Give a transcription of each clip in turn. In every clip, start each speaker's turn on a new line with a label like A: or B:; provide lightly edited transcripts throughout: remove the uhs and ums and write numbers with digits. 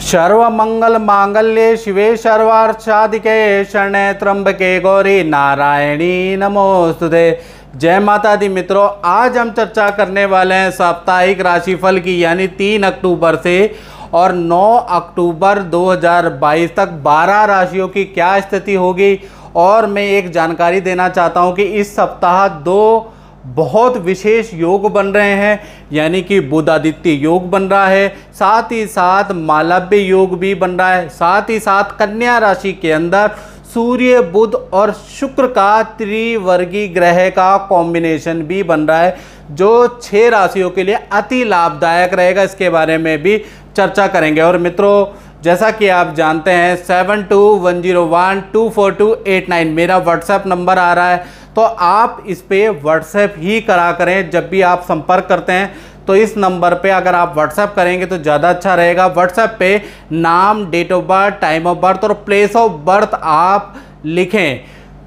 A: सर्वमंगल मांगल्ये शिवे सर्वार्थसाधिके शरण्ये त्र्यंबके गौरी नारायणी नमोस्तुते। जय माता दी मित्रों, आज हम चर्चा करने वाले हैं साप्ताहिक राशिफल की, यानी 3 अक्टूबर से और 9 अक्टूबर 2022 तक 12 राशियों की क्या स्थिति होगी। और मैं एक जानकारी देना चाहता हूं कि इस सप्ताह 2 बहुत विशेष योग बन रहे हैं, यानी कि बुध आदित्य योग बन रहा है, साथ ही साथ मालव्य योग भी बन रहा है, साथ ही साथ कन्या राशि के अंदर सूर्य बुध और शुक्र का त्रिवर्गी ग्रह का कॉम्बिनेशन भी बन रहा है, जो 6 राशियों के लिए अति लाभदायक रहेगा। इसके बारे में भी चर्चा करेंगे। और मित्रों, जैसा कि आप जानते हैं 7210124289 मेरा व्हाट्सएप नंबर आ रहा है, तो आप इस पे व्हाट्सएप ही करा करें। जब भी आप संपर्क करते हैं तो इस नंबर पे अगर आप व्हाट्सएप करेंगे तो ज़्यादा अच्छा रहेगा। व्हाट्सएप पे नाम, date of birth, time of birth और प्लेस ऑफ बर्थ आप लिखें।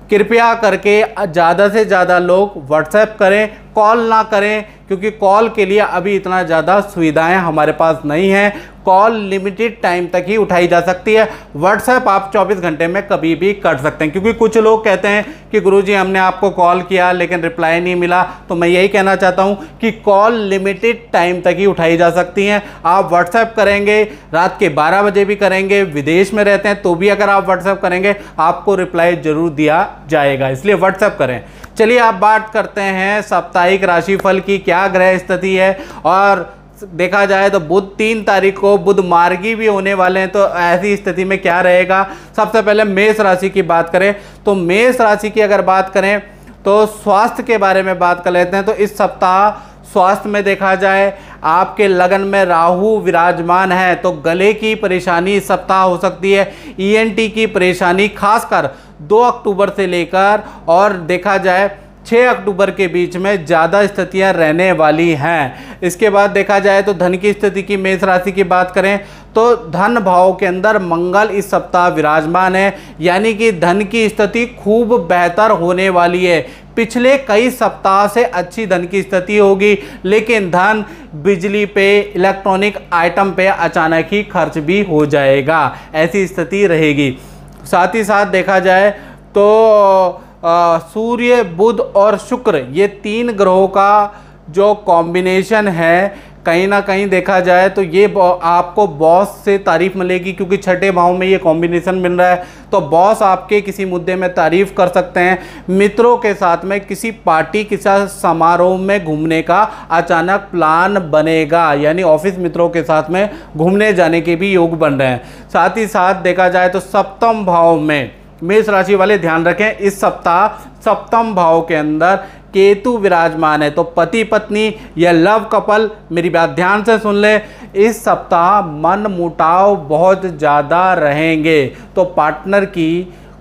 A: कृपया करके ज़्यादा से ज़्यादा लोग व्हाट्सएप करें, कॉल ना करें, क्योंकि कॉल के लिए अभी इतना ज़्यादा सुविधाएं हमारे पास नहीं है। कॉल लिमिटेड टाइम तक ही उठाई जा सकती है। व्हाट्सएप आप 24 घंटे में कभी भी कर सकते हैं, क्योंकि कुछ लोग कहते हैं कि गुरुजी हमने आपको कॉल किया लेकिन रिप्लाई नहीं मिला। तो मैं यही कहना चाहता हूं कि कॉल लिमिटेड टाइम तक ही उठाई जा सकती हैं। आप व्हाट्सएप करेंगे, रात के 12 बजे भी करेंगे, विदेश में रहते हैं तो भी अगर आप व्हाट्सएप करेंगे आपको रिप्लाई जरूर दिया जाएगा, इसलिए व्हाट्सएप करें। चलिए आप बात करते हैं साप्ताहिक राशिफल की, क्या ग्रह स्थिति है। और देखा जाए तो बुध 3 तारीख को बुध मार्गी भी होने वाले हैं, तो ऐसी स्थिति में क्या रहेगा। सबसे पहले मेष राशि की बात करें तो मेष राशि की अगर बात करें तो स्वास्थ्य के बारे में बात कर लेते हैं। तो इस सप्ताह स्वास्थ्य में देखा जाए आपके लगन में राहु विराजमान है, तो गले की परेशानी इस सप्ताह हो सकती है। ईएनटी की परेशानी खासकर 2 अक्टूबर से लेकर और देखा जाए 6 अक्टूबर के बीच में ज़्यादा स्थितियां रहने वाली हैं। इसके बाद देखा जाए तो धन की स्थिति की मेष राशि की बात करें तो धन भाव के अंदर मंगल इस सप्ताह विराजमान है, यानी कि धन की स्थिति खूब बेहतर होने वाली है। पिछले कई सप्ताह से अच्छी धन की स्थिति होगी, लेकिन धन बिजली पे, इलेक्ट्रॉनिक आइटम पे अचानक ही खर्च भी हो जाएगा, ऐसी स्थिति रहेगी। साथ ही साथ देखा जाए तो सूर्य बुध और शुक्र ये 3 ग्रहों का जो कॉम्बिनेशन है, कहीं ना कहीं देखा जाए तो ये आपको बॉस से तारीफ मिलेगी, क्योंकि 6ठे भाव में ये कॉम्बिनेशन मिल रहा है। तो बॉस आपके किसी मुद्दे में तारीफ कर सकते हैं। मित्रों के साथ में किसी पार्टी, किसी समारोह में घूमने का अचानक प्लान बनेगा, यानी ऑफिस मित्रों के साथ में घूमने जाने के भी योग बन रहे हैं। साथ ही साथ देखा जाए तो सप्तम भाव में मेष राशि वाले ध्यान रखें, इस सप्ताह सप्तम भाव के अंदर केतु विराजमान है। तो पति पत्नी या लव कपल, मेरी बात ध्यान से सुन ले, इस सप्ताह मन मुटाव बहुत ज़्यादा रहेंगे, तो पार्टनर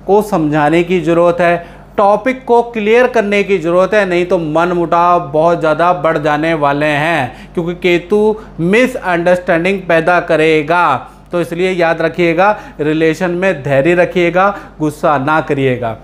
A: को समझाने की ज़रूरत है, टॉपिक को क्लियर करने की ज़रूरत है, नहीं तो मन मुटाव बहुत ज़्यादा बढ़ जाने वाले हैं, क्योंकि केतु मिसअंडरस्टैंडिंग पैदा करेगा। तो इसलिए याद रखिएगा, रिलेशन में धैर्य रखिएगा, गुस्सा ना करिएगा।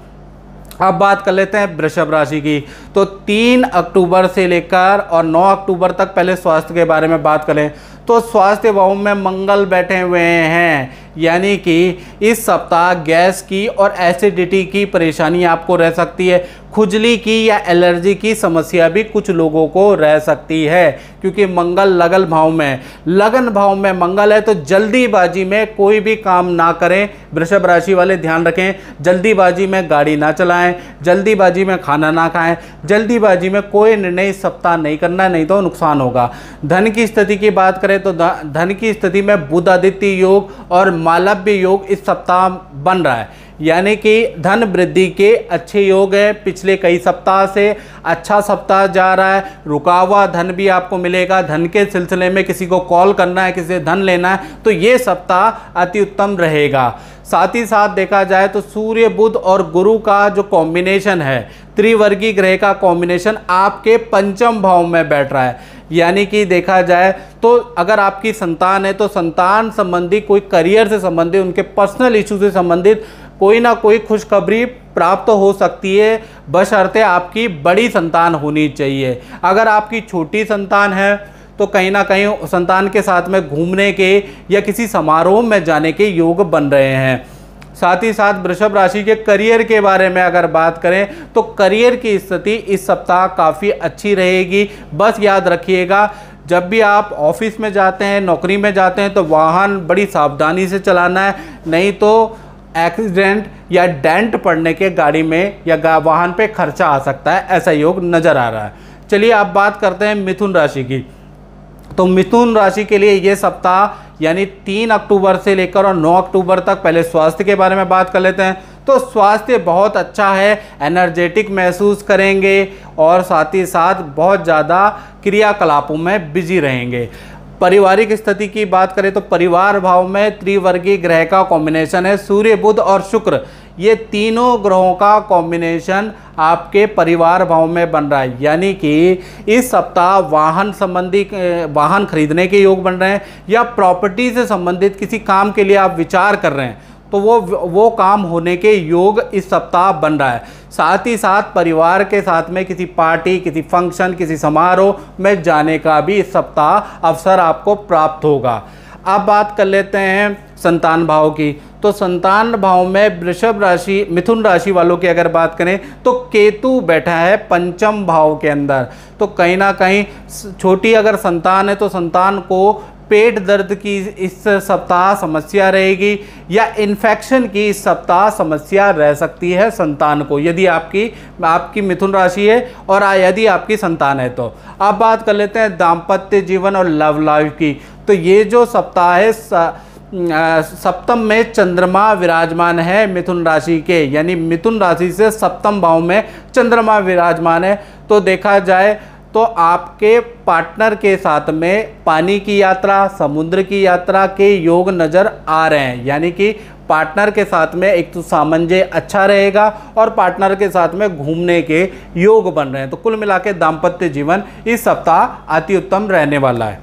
A: अब बात कर लेते हैं वृषभ राशि की। तो 3 अक्टूबर से लेकर और 9 अक्टूबर तक पहले स्वास्थ्य के बारे में बात करें तो स्वास्थ्य भाव में मंगल बैठे हुए हैं, यानी कि इस सप्ताह गैस की और एसिडिटी की परेशानी आपको रह सकती है। खुजली की या एलर्जी की समस्या भी कुछ लोगों को रह सकती है, क्योंकि मंगल लगन भाव में, लगन भाव में मंगल है। तो जल्दीबाजी में कोई भी काम ना करें, वृषभ राशि वाले ध्यान रखें। जल्दीबाजी में गाड़ी ना चलाएं, जल्दीबाजी में खाना ना खाएं, जल्दीबाजी में कोई निर्णय इस सप्ताह नहीं करना, नहीं तो नुकसान होगा। धन की स्थिति की बात करें तो धन की स्थिति में बुध आदित्य योग और मालव्य योग इस सप्ताह बन रहा है, यानी कि धन वृद्धि के अच्छे योग है। पिछले कई सप्ताह से अच्छा सप्ताह जा रहा है, रुका हुआ धन भी आपको मिलेगा। धन के सिलसिले में किसी को कॉल करना है, किसी से धन लेना है, तो ये सप्ताह अति उत्तम रहेगा। साथ ही साथ देखा जाए तो सूर्य बुध और गुरु का जो कॉम्बिनेशन है, त्रिवर्गी ग्रह का कॉम्बिनेशन आपके 5म भाव में बैठ रहा है, यानी कि देखा जाए तो अगर आपकी संतान है तो संतान संबंधी कोई करियर से संबंधित, उनके पर्सनल इशू से संबंधित कोई ना कोई खुशखबरी प्राप्त हो सकती है, बशर्ते आपकी बड़ी संतान होनी चाहिए। अगर आपकी छोटी संतान है तो कहीं ना कहीं संतान के साथ में घूमने के या किसी समारोह में जाने के योग बन रहे हैं। साथ ही साथ वृषभ राशि के करियर के बारे में अगर बात करें तो करियर की स्थिति इस सप्ताह काफ़ी अच्छी रहेगी। बस याद रखिएगा, जब भी आप ऑफिस में जाते हैं, नौकरी में जाते हैं, तो वाहन बड़ी सावधानी से चलाना है, नहीं तो एक्सीडेंट या डेंट पड़ने के गाड़ी में या वाहन पे खर्चा आ सकता है, ऐसा योग नज़र आ रहा है। चलिए अब बात करते हैं मिथुन राशि की। तो मिथुन राशि के लिए ये सप्ताह यानी 3 अक्टूबर से लेकर और 9 अक्टूबर तक, पहले स्वास्थ्य के बारे में बात कर लेते हैं। तो स्वास्थ्य बहुत अच्छा है, एनर्जेटिक महसूस करेंगे और साथ ही साथ बहुत ज़्यादा क्रियाकलापों में बिजी रहेंगे। पारिवारिक स्थिति की बात करें तो परिवार भाव में त्रिवर्गीय ग्रह का कॉम्बिनेशन है, सूर्य बुध और शुक्र, ये तीनों ग्रहों का कॉम्बिनेशन आपके परिवार भाव में बन रहा है। यानी कि इस सप्ताह वाहन संबंधी वाहन खरीदने के योग बन रहे हैं या प्रॉपर्टी से संबंधित किसी काम के लिए आप विचार कर रहे हैं तो वो काम होने के योग इस सप्ताह बन रहा है। साथ ही साथ परिवार के साथ में किसी पार्टी, किसी फंक्शन, किसी समारोह में जाने का भी इस सप्ताह अवसर आपको प्राप्त होगा। अब बात कर लेते हैं संतान भाव की। तो संतान भाव में वृषभ राशि, मिथुन राशि वालों की अगर बात करें तो केतु बैठा है पंचम भाव के अंदर। तो कहीं ना कहीं छोटी अगर संतान है तो संतान को पेट दर्द की इस सप्ताह समस्या रहेगी या इन्फेक्शन की इस सप्ताह समस्या रह सकती है संतान को, यदि आपकी मिथुन राशि है और यदि आपकी संतान है तो। अब बात कर लेते हैं दाम्पत्य जीवन और लव लाइफ की। तो ये जो सप्ताह है सप्तम में चंद्रमा विराजमान है मिथुन राशि के, यानी मिथुन राशि से सप्तम भाव में चंद्रमा विराजमान है। तो देखा जाए तो आपके पार्टनर के साथ में पानी की यात्रा, समुद्र की यात्रा के योग नज़र आ रहे हैं। यानी कि पार्टनर के साथ में एक तो सामंजस्य अच्छा रहेगा और पार्टनर के साथ में घूमने के योग बन रहे हैं। तो कुल मिला के दाम्पत्य जीवन इस सप्ताह अति उत्तम रहने वाला है।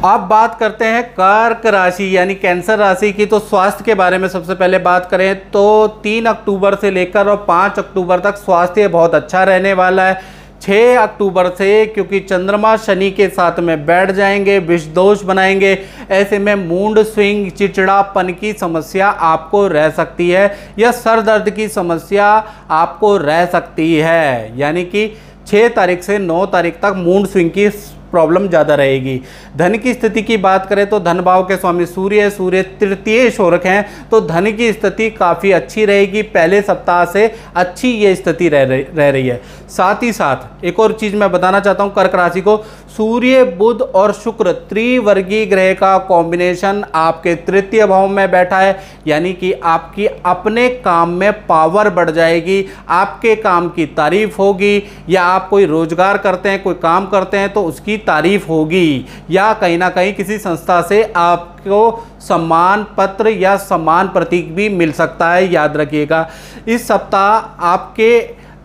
A: अब बात करते हैं कर्क राशि यानी कैंसर राशि की। तो स्वास्थ्य के बारे में सबसे पहले बात करें तो 3 अक्टूबर से लेकर और 5 अक्टूबर तक स्वास्थ्य बहुत अच्छा रहने वाला है। 6 अक्टूबर से क्योंकि चंद्रमा शनि के साथ में बैठ जाएंगे, विष दोष बनाएंगे, ऐसे में मूड स्विंग, चिड़चिड़ापन की समस्या आपको रह सकती है या सर दर्द की समस्या आपको रह सकती है। यानी कि 6 तारीख से 9 तारीख तक मूड स्विंग की प्रॉब्लम ज़्यादा रहेगी। धन की स्थिति की बात करें तो धन भाव के स्वामी सूर्य तृतीय शोरक हैं, तो धन की स्थिति काफ़ी अच्छी रहेगी। पहले सप्ताह से अच्छी ये स्थिति रह रही है। साथ ही साथ एक और चीज़ मैं बताना चाहता हूँ कर्क राशि को, सूर्य बुध और शुक्र त्रिवर्गीय ग्रह का कॉम्बिनेशन आपके तृतीय भाव में बैठा है। यानी कि आपकी अपने काम में पावर बढ़ जाएगी, आपके काम की तारीफ होगी, या आप कोई रोजगार करते हैं, कोई काम करते हैं तो उसकी तारीफ होगी, या कहीं ना कहीं किसी संस्था से आपको सम्मान पत्र या सम्मान प्रतीक भी मिल सकता है। याद रखिएगा इस सप्ताह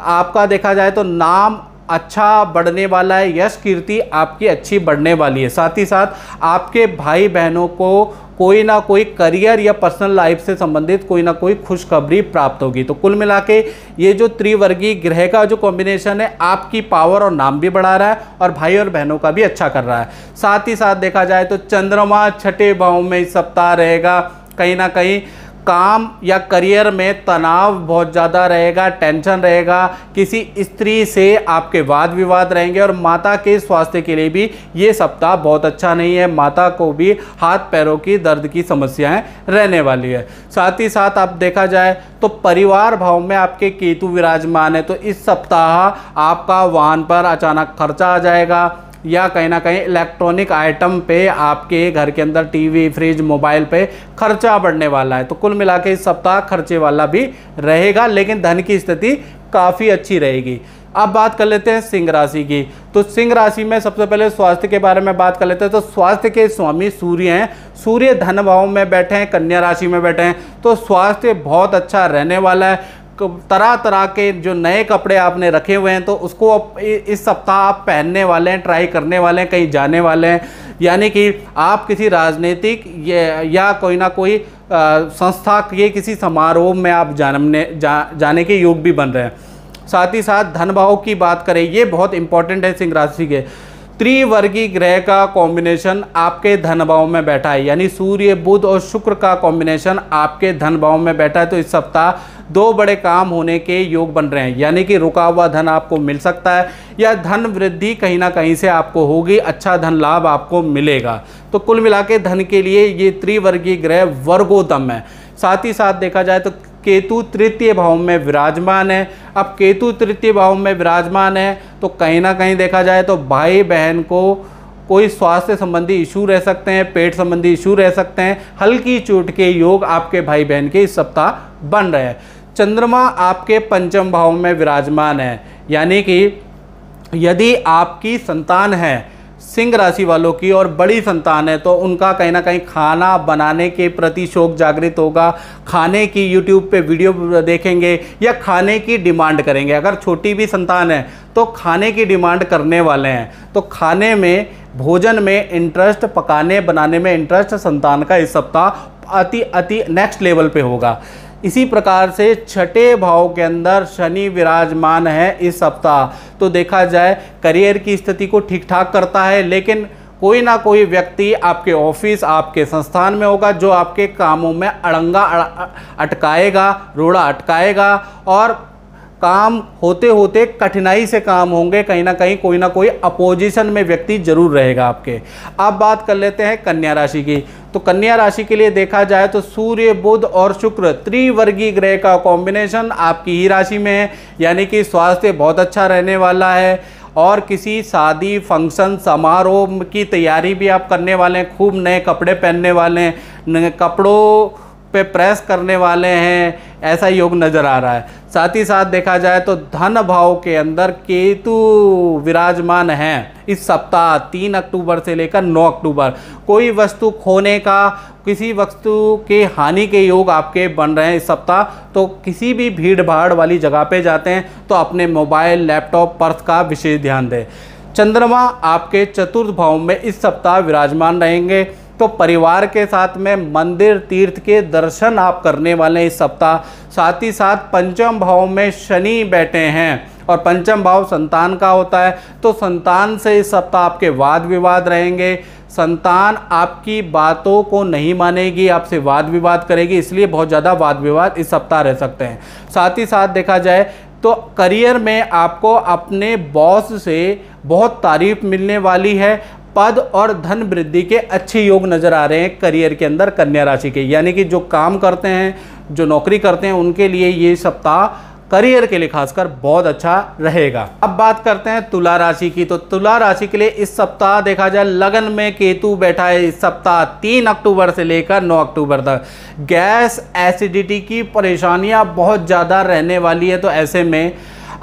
A: आपका देखा जाए तो नाम अच्छा बढ़ने वाला है, यश कीर्ति आपकी अच्छी बढ़ने वाली है। साथ ही साथ आपके भाई बहनों को कोई ना कोई करियर या पर्सनल लाइफ से संबंधित कोई ना कोई खुशखबरी प्राप्त होगी। तो कुल मिला के ये जो त्रिवर्गीय ग्रह का जो कॉम्बिनेशन है आपकी पावर और नाम भी बढ़ा रहा है और भाई और बहनों का भी अच्छा कर रहा है। साथ ही साथ देखा जाए तो चंद्रमा 6ठे भाव में इस सप्ताह रहेगा। कहीं ना कहीं काम या करियर में तनाव बहुत ज़्यादा रहेगा, टेंशन रहेगा, किसी स्त्री से आपके वाद विवाद रहेंगे और माता के स्वास्थ्य के लिए भी ये सप्ताह बहुत अच्छा नहीं है। माता को भी हाथ पैरों की दर्द की समस्याएं रहने वाली है। साथ ही साथ आप देखा जाए तो परिवार भाव में आपके केतु विराजमान है, तो इस सप्ताह आपका वाहन पर अचानक खर्चा आ जाएगा या कहीं ना कहीं इलेक्ट्रॉनिक आइटम पे आपके घर के अंदर टीवी, फ्रिज, मोबाइल पे खर्चा बढ़ने वाला है। तो कुल मिला के इस सप्ताह खर्चे वाला भी रहेगा, लेकिन धन की स्थिति काफ़ी अच्छी रहेगी। अब बात कर लेते हैं सिंह राशि की। तो सिंह राशि में सबसे पहले स्वास्थ्य के बारे में बात कर लेते हैं। तो स्वास्थ्य के स्वामी सूर्य हैं, सूर्य धन भाव में बैठे हैं, कन्या राशि में बैठे हैं, तो स्वास्थ्य बहुत अच्छा रहने वाला है। तरह तरह के जो नए कपड़े आपने रखे हुए हैं तो उसको इस सप्ताह आप पहनने वाले हैं, ट्राई करने वाले हैं, कहीं जाने वाले हैं। यानी कि आप किसी राजनीतिक या कोई ना कोई संस्था के किसी समारोह में आप जाने के योग भी बन रहे हैं। साथ ही साथ धन भाव की बात करें, ये बहुत इंपॉर्टेंट है सिंह राशि के। त्रिवर्गीय ग्रह का कॉम्बिनेशन आपके धन भाव में बैठा है, यानी सूर्य बुध और शुक्र का कॉम्बिनेशन आपके धन भाव में बैठा है। तो इस सप्ताह दो बड़े काम होने के योग बन रहे हैं, यानी कि रुका हुआ धन आपको मिल सकता है या धन वृद्धि कहीं ना कहीं से आपको होगी, अच्छा धन लाभ आपको मिलेगा। तो कुल मिला के धन के लिए ये त्रिवर्गीय ग्रह वर्गोत्तम है। साथ ही साथ देखा जाए तो केतु तृतीय भाव में विराजमान है। अब केतु तृतीय भाव में विराजमान है तो कहीं ना कहीं देखा जाए तो भाई बहन को कोई स्वास्थ्य संबंधी इशू रह सकते हैं, पेट संबंधी इशू रह सकते हैं, हल्की चोट के योग आपके भाई बहन के इस सप्ताह बन रहे हैं। चंद्रमा आपके पंचम भाव में विराजमान है, यानी कि यदि आपकी संतान है सिंह राशि वालों की और बड़ी संतान है तो उनका कहीं ना कहीं खाना बनाने के प्रति शौक जागृत होगा, खाने की यूट्यूब पे वीडियो देखेंगे या खाने की डिमांड करेंगे। अगर छोटी भी संतान है तो खाने की डिमांड करने वाले हैं, तो खाने में भोजन में इंटरेस्ट, पकाने बनाने में इंटरेस्ट संतान का इस सप्ताह अति नेक्स्ट लेवल पे होगा। इसी प्रकार से छठे भाव के अंदर शनि विराजमान है इस सप्ताह, तो देखा जाए करियर की स्थिति को ठीक ठाक करता है, लेकिन कोई ना कोई व्यक्ति आपके ऑफिस, आपके संस्थान में होगा जो आपके कामों में अड़ंगा अटकाएगा, रोड़ा अटकाएगा और काम होते होते कठिनाई से काम होंगे। कहीं ना कहीं कोई ना कोई अपोजिशन में व्यक्ति जरूर रहेगा आपके। अब बात कर लेते हैं कन्या राशि की। तो कन्या राशि के लिए देखा जाए तो सूर्य बुध और शुक्र त्रिवर्गीय ग्रह का कॉम्बिनेशन आपकी ही राशि में है, यानी कि स्वास्थ्य बहुत अच्छा रहने वाला है और किसी शादी फंक्शन समारोह की तैयारी भी आप करने वाले हैं, खूब नए कपड़े पहनने वाले हैं, नए कपड़ों पे प्रेस करने वाले हैं, ऐसा योग नज़र आ रहा है। साथ ही साथ देखा जाए तो धन भाव के अंदर केतु विराजमान हैं इस सप्ताह 3 अक्टूबर से लेकर 9 अक्टूबर। कोई वस्तु खोने का, किसी वस्तु के हानि के योग आपके बन रहे हैं इस सप्ताह। तो किसी भी भीड़ भाड़ वाली जगह पे जाते हैं तो अपने मोबाइल, लैपटॉप, पर्स का विशेष ध्यान दें। चंद्रमा आपके चतुर्थ भाव में इस सप्ताह विराजमान रहेंगे, तो परिवार के साथ में मंदिर तीर्थ के दर्शन आप करने वाले हैं इस सप्ताह। साथ ही साथ पंचम भाव में शनि बैठे हैं और पंचम भाव संतान का होता है, तो संतान से इस सप्ताह आपके वाद विवाद रहेंगे। संतान आपकी बातों को नहीं मानेगी, आपसे वाद विवाद करेगी, इसलिए बहुत ज़्यादा वाद विवाद इस सप्ताह रह सकते हैं। साथ ही साथ देखा जाए तो करियर में आपको अपने बॉस से बहुत तारीफ मिलने वाली है। पद और धन वृद्धि के अच्छे योग नज़र आ रहे हैं करियर के अंदर कन्या राशि के, यानी कि जो काम करते हैं, जो नौकरी करते हैं, उनके लिए ये सप्ताह करियर के लिए खासकर बहुत अच्छा रहेगा। अब बात करते हैं तुला राशि की। तो तुला राशि के लिए इस सप्ताह देखा जाए लगन में केतु बैठा है इस सप्ताह 3 अक्टूबर से लेकर 9 अक्टूबर तक। गैस एसिडिटी की परेशानियां बहुत ज़्यादा रहने वाली है, तो ऐसे में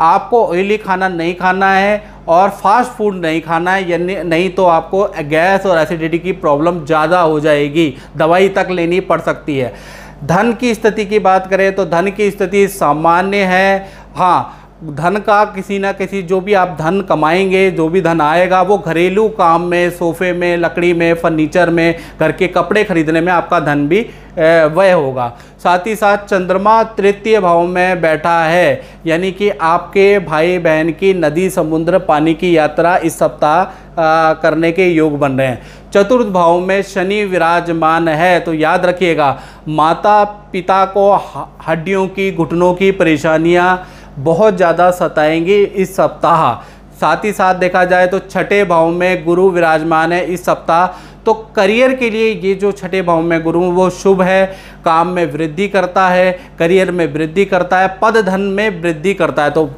A: आपको ऑयली खाना नहीं खाना है और फास्ट फूड नहीं खाना है, यानी नहीं तो आपको गैस और एसिडिटी की प्रॉब्लम ज़्यादा हो जाएगी, दवाई तक लेनी पड़ सकती है। धन की स्थिति की बात करें तो धन की स्थिति सामान्य है। हाँ, धन का किसी ना किसी, जो भी आप धन कमाएंगे, जो भी धन आएगा वो घरेलू काम में, सोफे में, लकड़ी में, फर्नीचर में, घर के कपड़े खरीदने में आपका धन भी व्यय होगा। साथ ही साथ चंद्रमा तृतीय भाव में बैठा है, यानी कि आपके भाई बहन की नदी समुद्र पानी की यात्रा इस सप्ताह करने के योग बन रहे हैं। चतुर्थ भाव में शनि विराजमान है, तो याद रखिएगा माता पिता को हड्डियों की, घुटनों की परेशानियां बहुत ज़्यादा सताएंगी इस सप्ताह। साथ ही साथ देखा जाए तो छठे भाव में गुरु विराजमान है इस सप्ताह, तो करियर के लिए ये जो छठे भाव में गुरु वो शुभ है, काम में वृद्धि करता है, करियर में वृद्धि करता है, पद धन में वृद्धि करता है। तो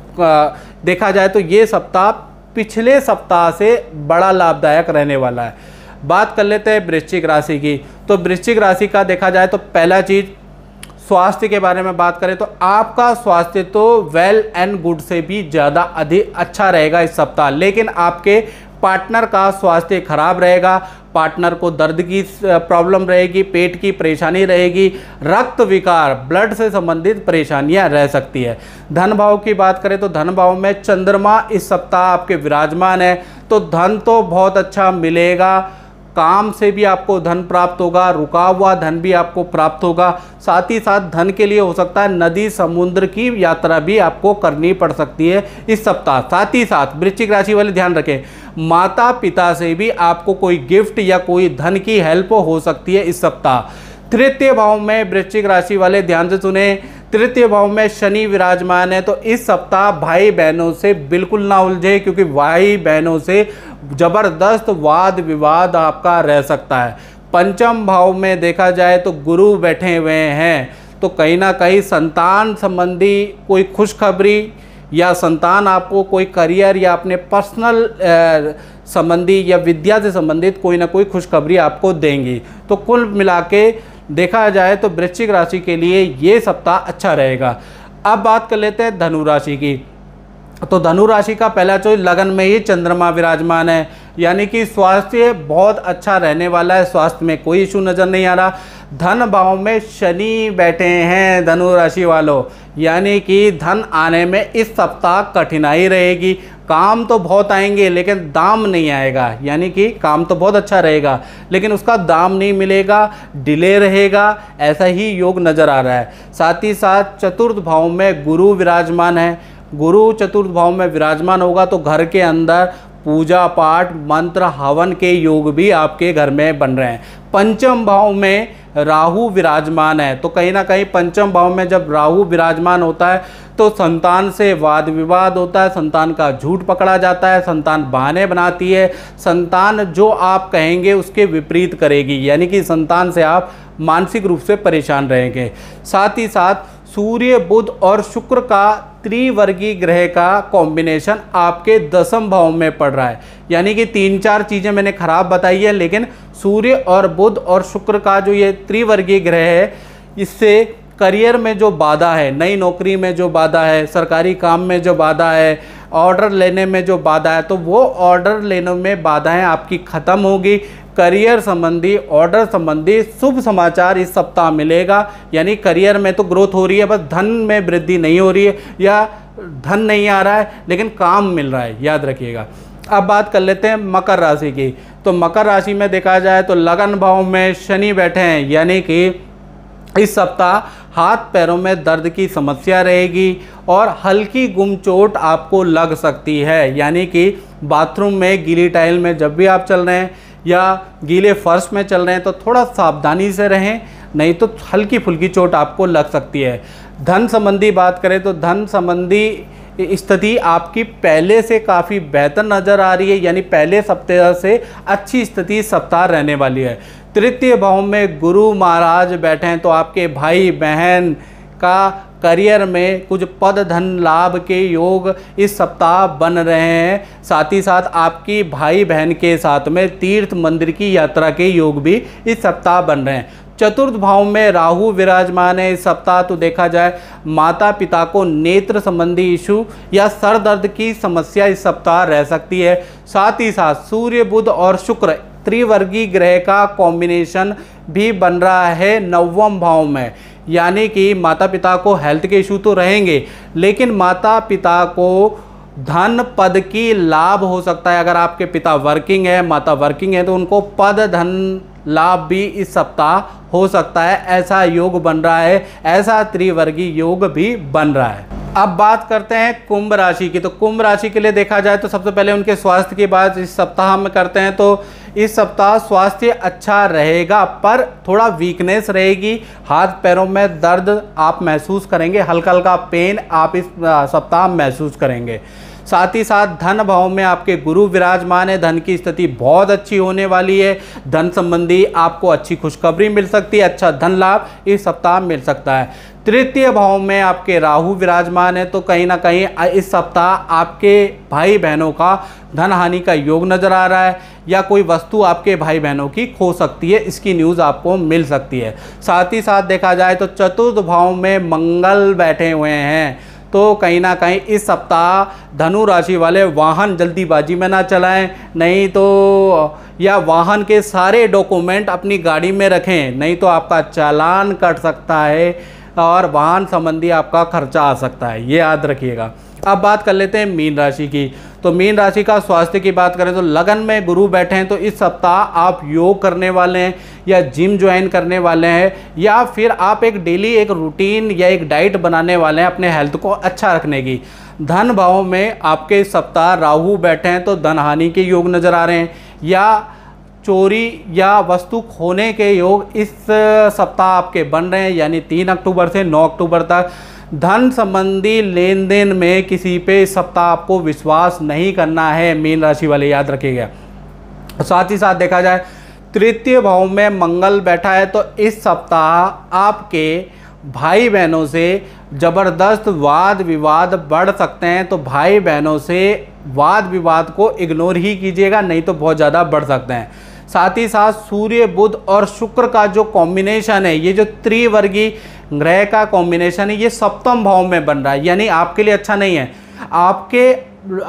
A: देखा जाए तो ये सप्ताह पिछले सप्ताह से बड़ा लाभदायक रहने वाला है। बात कर लेते हैं वृश्चिक राशि की। तो वृश्चिक राशि का देखा जाए तो पहला चीज़ स्वास्थ्य के बारे में बात करें तो आपका स्वास्थ्य तो वेल एंड गुड से भी ज़्यादा अधिक अच्छा रहेगा इस सप्ताह, लेकिन आपके पार्टनर का स्वास्थ्य खराब रहेगा। पार्टनर को दर्द की प्रॉब्लम रहेगी, पेट की परेशानी रहेगी, रक्त विकार, ब्लड से संबंधित परेशानियां रह सकती है। धन भाव की बात करें तो धन भाव में चंद्रमा इस सप्ताह आपके विराजमान है, तो धन तो बहुत अच्छा मिलेगा, काम से भी आपको धन प्राप्त होगा, रुका हुआ धन भी आपको प्राप्त होगा। साथ ही साथ धन के लिए हो सकता है नदी समुद्र की यात्रा भी आपको करनी पड़ सकती है इस सप्ताह। साथ ही साथ वृश्चिक राशि वाले ध्यान रखें, माता पिता से भी आपको कोई गिफ्ट या कोई धन की हेल्प हो सकती है इस सप्ताह। तृतीय भाव में वृश्चिक राशि वाले ध्यान से सुने, तृतीय भाव में शनि विराजमान है, तो इस सप्ताह भाई बहनों से बिल्कुल ना उलझे, क्योंकि भाई बहनों से जबरदस्त वाद विवाद आपका रह सकता है। पंचम भाव में देखा जाए तो गुरु बैठे हुए हैं, तो कहीं ना कहीं संतान संबंधी कोई खुशखबरी या संतान आपको कोई करियर या अपने पर्सनल संबंधी या विद्या से संबंधित कोई ना कोई खुशखबरी आपको देंगी। तो कुल मिला के देखा जाए तो वृश्चिक राशि के लिए ये सप्ताह अच्छा रहेगा। अब बात कर लेते हैं धनु राशि की। तो धनु राशि का पहला चॉइस, लगन में ही चंद्रमा विराजमान है, यानी कि स्वास्थ्य बहुत अच्छा रहने वाला है, स्वास्थ्य में कोई इशू नज़र नहीं आ रहा। धन भाव में शनि बैठे हैं धनु राशि वालों, यानी कि धन आने में इस सप्ताह कठिनाई रहेगी। काम तो बहुत आएंगे लेकिन दाम नहीं आएगा, यानी कि काम तो बहुत अच्छा रहेगा लेकिन उसका दाम नहीं मिलेगा, डिले रहेगा, ऐसा ही योग नज़र आ रहा है। साथ ही साथ चतुर्थ भाव में गुरु विराजमान है, गुरु चतुर्थ भाव में विराजमान होगा तो घर के अंदर पूजा पाठ मंत्र हवन के योग भी आपके घर में बन रहे हैं। पंचम भाव में राहु विराजमान है, तो कहीं ना कहीं पंचम भाव में जब राहु विराजमान होता है तो संतान से वाद विवाद होता है, संतान का झूठ पकड़ा जाता है, संतान बहाने बनाती है, संतान जो आप कहेंगे उसके विपरीत करेगी, यानी कि संतान से आप मानसिक रूप से परेशान रहेंगे। साथ ही साथ सूर्य बुध और शुक्र का त्रिवर्गीय ग्रह का कॉम्बिनेशन आपके दसम भाव में पड़ रहा है, यानी कि 3-4 चीज़ें मैंने खराब बताई है, लेकिन सूर्य और बुध और शुक्र का जो ये त्रिवर्गीय ग्रह है, इससे करियर में जो बाधा है, नई नौकरी में जो बाधा है, सरकारी काम में जो बाधा है, ऑर्डर लेने में जो बाधा है, तो वो ऑर्डर लेने में बाधाएं आपकी ख़त्म होगी। करियर संबंधी ऑर्डर संबंधी शुभ समाचार इस सप्ताह मिलेगा, यानी करियर में तो ग्रोथ हो रही है, बस धन में वृद्धि नहीं हो रही है या धन नहीं आ रहा है लेकिन काम मिल रहा है, याद रखिएगा। अब बात कर लेते हैं मकर राशि की। तो मकर राशि में देखा जाए तो लगन भाव में शनि बैठे हैं, यानी कि इस सप्ताह हाथ पैरों में दर्द की समस्या रहेगी और हल्की गुम चोट आपको लग सकती है, यानी कि बाथरूम में गीली टाइल में जब भी आप चल रहे हैं या गीले फर्श में चल रहे हैं तो थोड़ा सावधानी से रहें, नहीं तो हल्की फुल्की चोट आपको लग सकती है। धन संबंधी बात करें तो धन संबंधी स्थिति आपकी पहले से काफ़ी बेहतर नज़र आ रही है, यानी पहले सप्ताह से अच्छी स्थिति सप्ताह रहने वाली है। तृतीय भाव में गुरु महाराज बैठे हैं, तो आपके भाई बहन का करियर में कुछ पद धन लाभ के योग इस सप्ताह बन रहे हैं। साथ ही साथ आपकी भाई बहन के साथ में तीर्थ मंदिर की यात्रा के योग भी इस सप्ताह बन रहे हैं। चतुर्थ भाव में राहु विराजमान है इस सप्ताह, तो देखा जाए माता पिता को नेत्र संबंधी इशू या सर दर्द की समस्या इस सप्ताह रह सकती है। साथ ही साथ सूर्य बुध और शुक्र त्रिवर्गीय ग्रह का कॉम्बिनेशन भी बन रहा है नवम भाव में, यानी कि माता पिता को हेल्थ के इशू तो रहेंगे लेकिन माता पिता को धन पद की लाभ हो सकता है। अगर आपके पिता वर्किंग है, माता वर्किंग है, तो उनको पद धन लाभ भी इस सप्ताह हो सकता है, ऐसा योग बन रहा है, ऐसा त्रिवर्गीय योग भी बन रहा है। अब बात करते हैं कुंभ राशि की। तो कुंभ राशि के लिए देखा जाए तो सबसे पहले उनके स्वास्थ्य की बात इस सप्ताह में करते हैं। तो इस सप्ताह स्वास्थ्य अच्छा रहेगा पर थोड़ा वीकनेस रहेगी, हाथ पैरों में दर्द आप महसूस करेंगे, हल्का हल्का पेन आप इस सप्ताह महसूस करेंगे। साथ ही साथ धन भाव में आपके गुरु विराजमान है, धन की स्थिति बहुत अच्छी होने वाली है, धन संबंधी आपको अच्छी खुशखबरी मिल सकती है, अच्छा धन लाभ इस सप्ताह मिल सकता है। तृतीय भाव में आपके राहु विराजमान है, तो कहीं ना कहीं इस सप्ताह आपके भाई बहनों का धन हानि का योग नज़र आ रहा है या कोई वस्तु आपके भाई बहनों की खो सकती है, इसकी न्यूज़ आपको मिल सकती है। साथ ही साथ देखा जाए तो चतुर्थ भाव में मंगल बैठे हुए हैं, तो कहीं ना कहीं इस सप्ताह धनु राशि वाले वाहन जल्दीबाजी में ना चलाएं, नहीं तो या वाहन के सारे डॉक्यूमेंट अपनी गाड़ी में रखें, नहीं तो आपका चालान कट सकता है और वाहन संबंधी आपका खर्चा आ सकता है, ये याद रखिएगा। अब बात कर लेते हैं मीन राशि की। तो मीन राशि का स्वास्थ्य की बात करें तो लगन में गुरु बैठे हैं, तो इस सप्ताह आप योग करने वाले हैं या जिम ज्वाइन करने वाले हैं, या फिर आप एक डेली एक रूटीन या एक डाइट बनाने वाले हैं अपने हेल्थ को अच्छा रखने की। धन भाव में आपके इस सप्ताह राहु बैठे हैं, तो धन हानि के योग नज़र आ रहे हैं, या चोरी या वस्तु खोने के योग इस सप्ताह आपके बन रहे हैं। यानी 3 अक्टूबर से 9 अक्टूबर तक धन संबंधी लेन देन में किसी पे इस सप्ताह आपको विश्वास नहीं करना है, मीन राशि वाले याद रखिएगा। साथ ही साथ देखा जाए तृतीय भाव में मंगल बैठा है, तो इस सप्ताह आपके भाई बहनों से ज़बरदस्त वाद विवाद बढ़ सकते हैं, तो भाई बहनों से वाद विवाद को इग्नोर ही कीजिएगा, नहीं तो बहुत ज़्यादा बढ़ सकते हैं। साथ ही साथ सूर्य बुध और शुक्र का जो कॉम्बिनेशन है, ये जो त्रिवर्गीय ग्रह का कॉम्बिनेशन है, ये सप्तम भाव में बन रहा है, यानी आपके लिए अच्छा नहीं है। आपके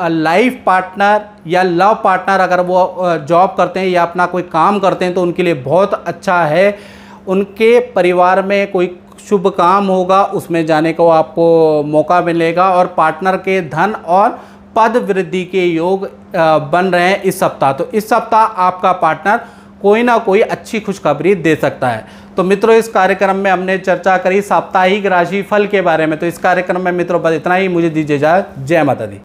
A: लाइफ पार्टनर या लव पार्टनर अगर वो जॉब करते हैं या अपना कोई काम करते हैं तो उनके लिए बहुत अच्छा है। उनके परिवार में कोई शुभ काम होगा, उसमें जाने को आपको मौका मिलेगा, और पार्टनर के धन और पद वृद्धि के योग बन रहे हैं इस सप्ताह। तो इस सप्ताह आपका पार्टनर कोई ना कोई अच्छी खुशखबरी दे सकता है। तो मित्रों, इस कार्यक्रम में हमने चर्चा करी साप्ताहिक राशि फल के बारे में। तो इस कार्यक्रम में मित्रों बस इतना ही। मुझे दीजिए इजाज़त। जय माता दी।